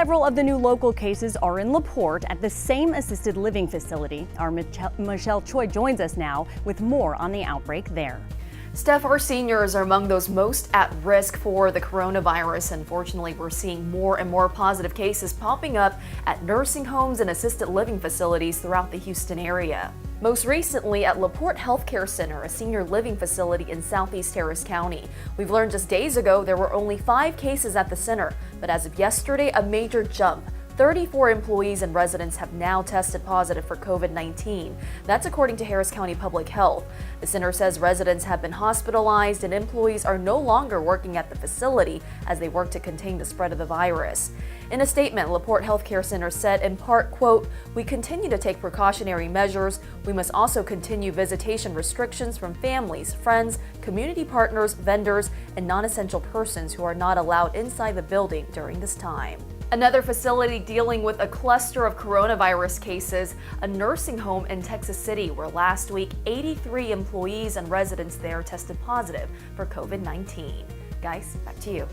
Several of the new local cases are in Porte at the same assisted living facility. Our Michelle Choi joins us now with more on the outbreak there. Steph, our seniors are among those most at risk for the coronavirus. Unfortunately, we're seeing more and more positive cases popping up at nursing homes and assisted living facilities throughout the Houston area. Most recently at Porte Healthcare Center, a senior living facility in Southeast Harris County. We've learned just days ago there were only 5 cases at the center, but as of yesterday, a major jump. 34 employees and residents have now tested positive for COVID-19. That's according to Harris County Public Health. The center says residents have been hospitalized and employees are no longer working at the facility as they work to contain the spread of the virus. In a statement, Porte Healthcare Center said in part, quote, "We continue to take precautionary measures. We must also continue visitation restrictions from families, friends, community partners, vendors, and non-essential persons who are not allowed inside the building during this time." Another facility dealing with a cluster of coronavirus cases, a nursing home in Texas City, where last week 83 employees and residents there tested positive for COVID-19. Guys, back to you.